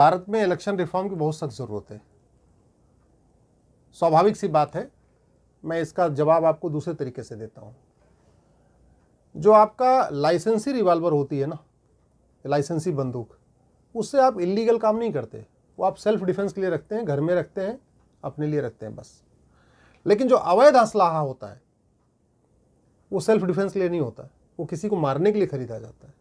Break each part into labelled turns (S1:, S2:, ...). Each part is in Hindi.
S1: भारत में इलेक्शन रिफॉर्म की बहुत सख्त ज़रूरत है। स्वाभाविक सी बात है। मैं इसका जवाब आपको दूसरे तरीके से देता हूँ। जो आपका लाइसेंसी रिवॉल्वर होती है ना, लाइसेंसी बंदूक, उससे आप इलीगल काम नहीं करते। वो आप सेल्फ डिफेंस के लिए रखते हैं, घर में रखते हैं, अपने लिए रखते हैं बस। लेकिन जो अवैध असलाहा होता है वो सेल्फ डिफेंस के लिए नहीं होता है, वो किसी को मारने के लिए खरीदा जाता है।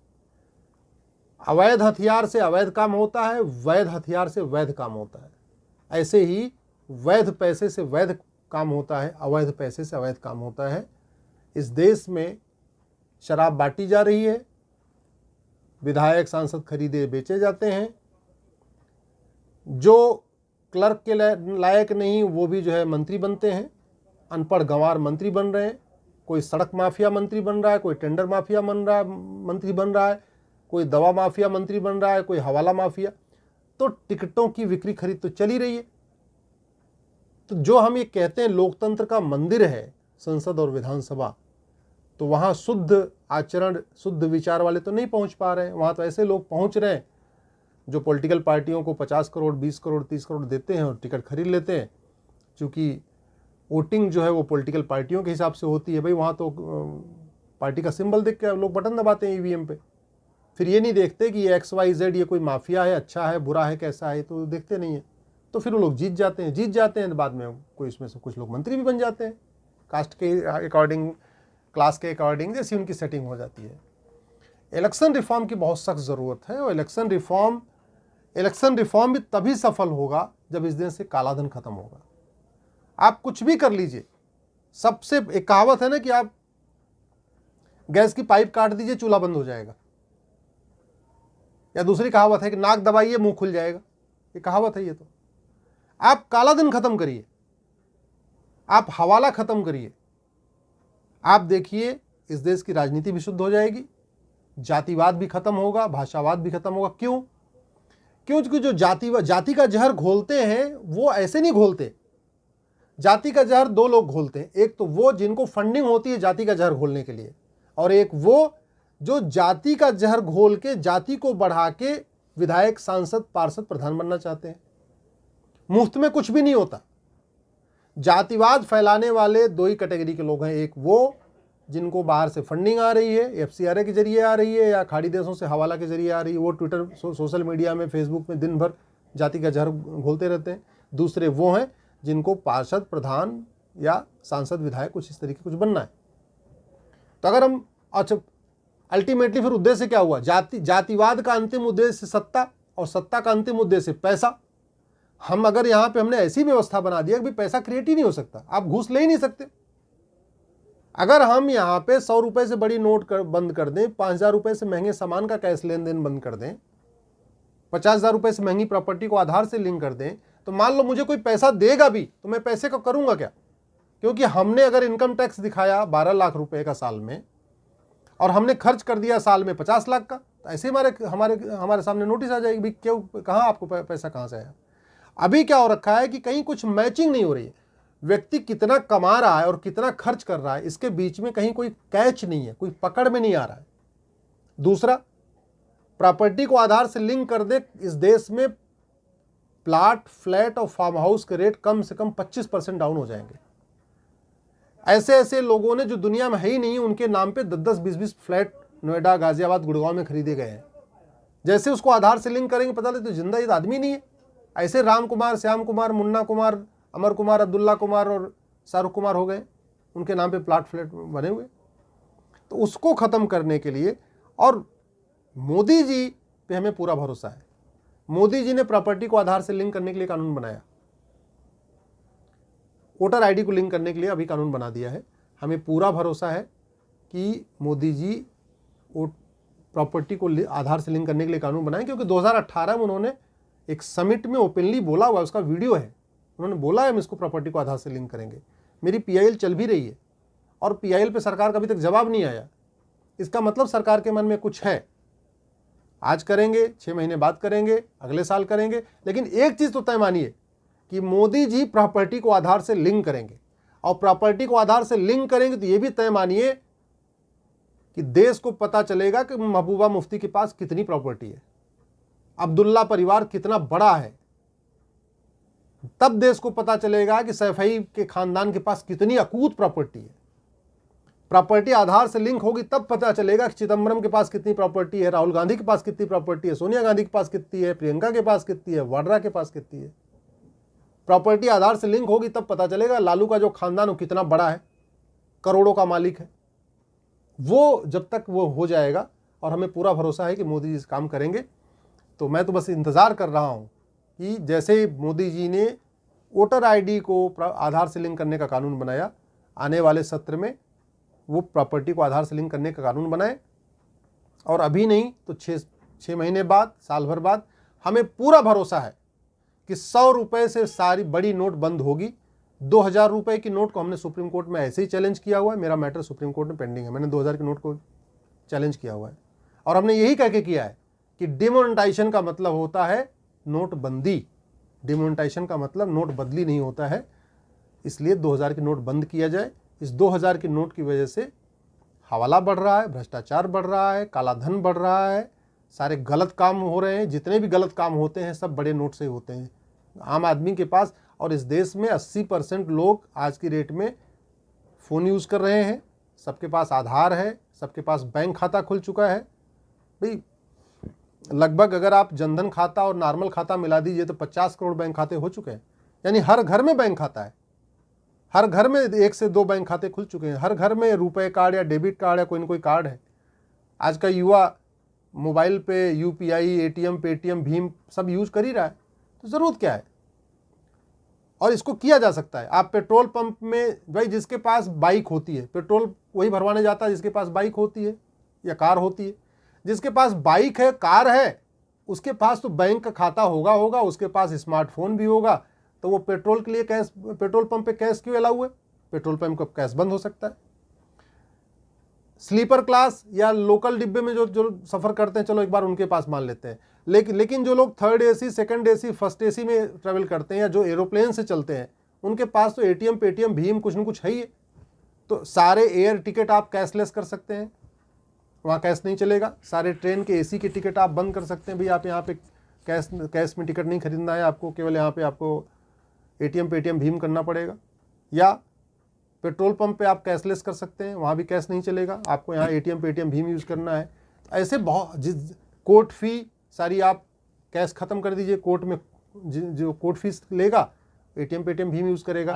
S1: अवैध हथियार से अवैध काम होता है, वैध हथियार से वैध काम होता है। ऐसे ही वैध पैसे से वैध काम होता है, अवैध पैसे से अवैध काम होता है। इस देश में शराब बांटी जा रही है, विधायक सांसद खरीदे बेचे जाते हैं, जो क्लर्क के लायक नहीं वो भी जो है मंत्री बनते हैं, अनपढ़ गंवार मंत्री बन रहे हैं। कोई सड़क माफिया मंत्री बन रहा है, कोई टेंडर माफिया मंत्री बन रहा है, कोई दवा माफिया मंत्री बन रहा है, कोई हवाला माफिया। तो टिकटों की बिक्री खरीद तो चली रही है। तो जो हम ये कहते हैं लोकतंत्र का मंदिर है संसद और विधानसभा, तो वहाँ शुद्ध आचरण शुद्ध विचार वाले तो नहीं पहुँच पा रहे हैं। वहाँ तो ऐसे लोग पहुँच रहे हैं जो पॉलिटिकल पार्टियों को 50 करोड़ 20 करोड़ 30 करोड़ देते हैं और टिकट खरीद लेते हैं। चूँकि वोटिंग जो है वो पॉलिटिकल पार्टियों के हिसाब से होती है। भाई वहाँ तो पार्टी का सिंबल देख के लोग बटन दबाते हैं ईवीएम पे। फिर ये नहीं देखते कि ये XYZ ये कोई माफिया है, अच्छा है, बुरा है, कैसा है, तो देखते नहीं है। तो फिर वो लोग जीत जाते हैं बाद में कोई इसमें से कुछ लोग मंत्री भी बन जाते हैं, कास्ट के अकॉर्डिंग, क्लास के अकॉर्डिंग, जैसी उनकी सेटिंग हो जाती है। इलेक्शन रिफॉर्म की बहुत सख्त ज़रूरत है। और इलेक्शन रिफॉर्म भी तभी सफल होगा जब इस देश से कालाधन खत्म होगा। आप कुछ भी कर लीजिए, सबसे एक कहावत है ना कि आप गैस की पाइप काट दीजिए चूल्हा बंद हो जाएगा, या दूसरी कहावत है कि नाक दबाइए मुंह खुल जाएगा। ये कहावत है। ये तो आप कालाधन खत्म करिए, आप हवाला खत्म करिए, आप देखिए इस देश की राजनीति भी शुद्ध हो जाएगी, जातिवाद भी खत्म होगा, भाषावाद भी खत्म होगा। क्योंकि जो जाति का जहर घोलते हैं वो ऐसे नहीं घोलते। जाति का जहर दो लोग घोलते हैं, एक तो वो जिनको फंडिंग होती है जाति का जहर घोलने के लिए, और एक वो जो जाति का जहर घोल के जाति को बढ़ा के विधायक सांसद पार्षद प्रधान बनना चाहते हैं। मुफ्त में कुछ भी नहीं होता। जातिवाद फैलाने वाले दो ही कैटेगरी के लोग हैं, एक वो जिनको बाहर से फंडिंग आ रही है, FCRA के जरिए आ रही है या खाड़ी देशों से हवाला के जरिए आ रही है, वो ट्विटर सोशल मीडिया में फेसबुक में दिन भर जाति का जहर घोलते रहते हैं। दूसरे वो हैं जिनको पार्षद प्रधान या सांसद विधायक कुछ इस तरीके कुछ बनना है। तो अगर हम अच्छा अल्टीमेटली फिर उद्देश्य क्या हुआ? जातिवाद का अंतिम उद्देश्य सत्ता, और सत्ता का अंतिम उद्देश्य पैसा। हम अगर यहाँ पे हमने ऐसी व्यवस्था बना दिया कि पैसा क्रिएट ही नहीं हो सकता, आप घूस ले ही नहीं सकते। अगर हम यहाँ पे 100 रुपए से बड़ी नोट बंद कर दें, 5,000 रुपए से महंगे सामान का कैश लेन देन बंद कर दें, 50,000 रुपए से महंगी प्रॉपर्टी को आधार से लिंक कर दें, तो मान लो मुझे कोई पैसा देगा भी तो मैं पैसे को करूंगा क्या? क्योंकि हमने अगर इनकम टैक्स दिखाया 12 लाख रुपए का साल में और हमने खर्च कर दिया साल में 50 लाख का, तो ऐसे हमारे सामने नोटिस आ जाएगी, क्यों, कहाँ आपको पैसा कहाँ से आया? अभी क्या हो रखा है कि कहीं कुछ मैचिंग नहीं हो रही है। व्यक्ति कितना कमा रहा है और कितना खर्च कर रहा है, इसके बीच में कहीं कोई कैच नहीं है, कोई पकड़ में नहीं आ रहा है। दूसरा, प्रॉपर्टी को आधार से लिंक कर दे। इस देश में प्लाट, फ्लैट और फार्म हाउस के रेट कम से कम 25% डाउन हो जाएंगे। ऐसे लोगों ने जो दुनिया में है ही नहीं, उनके नाम पे 10-10, 20-20 फ्लैट नोएडा, गाजियाबाद, गुड़गांव में खरीदे गए हैं। जैसे उसको आधार से लिंक करेंगे पता लगे तो जिंदा ये आदमी नहीं है। ऐसे राम कुमार, श्याम कुमार, मुन्ना कुमार, अमर कुमार, अब्दुल्ला कुमार और शाहरुख कुमार हो गए, उनके नाम पे प्लाट फ्लैट बने हुए। तो उसको खत्म करने के लिए, और मोदी जी पे हमें पूरा भरोसा है। मोदी जी ने प्रॉपर्टी को आधार से लिंक करने के लिए कानून बनाया, वोटर ID को लिंक करने के लिए अभी कानून बना दिया है। हमें पूरा भरोसा है कि मोदी जी वो प्रॉपर्टी को आधार से लिंक करने के लिए कानून बनाए, क्योंकि 2018 में उन्होंने एक समिट में ओपनली बोला हुआ, उसका वीडियो है, उन्होंने बोला है हम इसको प्रॉपर्टी को आधार से लिंक करेंगे। मेरी PIL चल भी रही है और PIL पे सरकार का अभी तक जवाब नहीं आया। इसका मतलब सरकार के मन में कुछ है। आज करेंगे, 6 महीने बाद करेंगे, अगले साल करेंगे, लेकिन एक चीज़ तो तय मानिए कि मोदी जी प्रॉपर्टी को आधार से लिंक करेंगे। और प्रॉपर्टी को आधार से लिंक करेंगे तो ये भी तय मानिए कि देश को पता चलेगा कि महबूबा मुफ्ती के पास कितनी प्रॉपर्टी है। अब्दुल्ला परिवार कितना बड़ा है, तब देश को पता चलेगा कि सैफई के खानदान के पास कितनी अकूत प्रॉपर्टी है। प्रॉपर्टी आधार से लिंक होगी तब पता चलेगा कि चिदंबरम के पास कितनी प्रॉपर्टी है, राहुल गांधी के पास कितनी प्रॉपर्टी है, सोनिया गांधी के पास कितनी है, प्रियंका के पास कितनी है, वाड्रा के पास कितनी है। प्रॉपर्टी आधार से लिंक होगी तब पता चलेगा लालू का जो खानदान हो कितना बड़ा है, करोड़ों का मालिक है। वो जब तक वो हो जाएगा, और हमें पूरा भरोसा है कि मोदी जी इस काम करेंगे, तो मैं तो बस इंतज़ार कर रहा हूँ कि जैसे मोदी जी ने वोटर आईडी को आधार से लिंक करने का कानून बनाया, आने वाले सत्र में वो प्रॉपर्टी को आधार से लिंक करने का कानून बनाए, और अभी नहीं तो 6 महीने बाद, साल भर बाद हमें पूरा भरोसा है कि 100 रुपये से सारी बड़ी नोट बंद होगी। 2000 रुपये की नोट को हमने सुप्रीम कोर्ट में ऐसे ही चैलेंज किया हुआ है, मेरा मैटर सुप्रीम कोर्ट में पेंडिंग है, मैंने 2000 की नोट को चैलेंज किया हुआ है, और हमने यही कह के किया है कि डिमोनेटाइजेशन का मतलब होता है नोटबंदी, डिमोनेटाइजेशन का मतलब नोट बदली नहीं होता है। इसलिए 2000 की नोट बंद किया जाए। इस 2000 की नोट की वजह से हवाला बढ़ रहा है, भ्रष्टाचार बढ़ रहा है, काला धन बढ़ रहा है, सारे गलत काम हो रहे हैं, जितने भी गलत काम होते हैं सब बड़े नोट से होते हैं आम आदमी के पास। और इस देश में 80% लोग आज की डेट में फ़ोन यूज़ कर रहे हैं, सबके पास आधार है, सबके पास बैंक खाता खुल चुका है। भाई लगभग अगर आप जनधन खाता और नॉर्मल खाता मिला दीजिए तो 50 करोड़ बैंक खाते हो चुके हैं। यानी हर घर में बैंक खाता है, हर घर में 1 से 2 बैंक खाते खुल चुके हैं, हर घर में रुपए कार्ड या डेबिट कार्ड या कोई ना कोई कार्ड है। आज का युवा मोबाइल पे यूपीआई, एटीएम, पेटीएम, भीम सब यूज़ कर ही रहा है, तो ज़रूरत क्या है। और इसको किया जा सकता है। आप पेट्रोल पंप में, भाई जिसके पास बाइक होती है पेट्रोल वही भरवाने जाता है जिसके पास बाइक होती है या कार होती है। जिसके पास बाइक है, कार है, उसके पास तो बैंक का खाता होगा, उसके पास स्मार्टफोन भी होगा, तो वो पेट्रोल के लिए कैश, पेट्रोल पंप पे कैश क्यों अलाउ है? पेट्रोल पंप का कैश बंद हो सकता है। स्लीपर क्लास या लोकल डिब्बे में जो सफ़र करते हैं, चलो एक बार उनके पास मान लेते हैं, लेकिन जो लोग 3rd AC, 2nd AC, 1st AC में ट्रैवल करते हैं या जो एरोप्लेन से चलते हैं, उनके पास तो एटीएम, पेटीएम, भीम कुछ न कुछ है ही है। तो सारे एयर टिकट आप कैशलेस कर सकते हैं, वहाँ कैश नहीं चलेगा। सारे ट्रेन के AC के टिकट आप बंद कर सकते हैं, भाई आप यहाँ पे कैश में टिकट नहीं खरीदना है आपको, केवल यहाँ पे आपको एटीएम, पेटीएम, भीम करना पड़ेगा। या पेट्रोल पंप पे आप कैशलेस कर सकते हैं, वहाँ भी कैश नहीं चलेगा, आपको यहाँ एटीएम, पेटीएम, भीम यूज़ करना है। ऐसे बहुत कोर्ट फी सारी आप कैश ख़त्म कर दीजिए, कोर्ट में जो कोर्ट फीस लेगा एटीएम, पेटीएम, भीम यूज़ करेगा।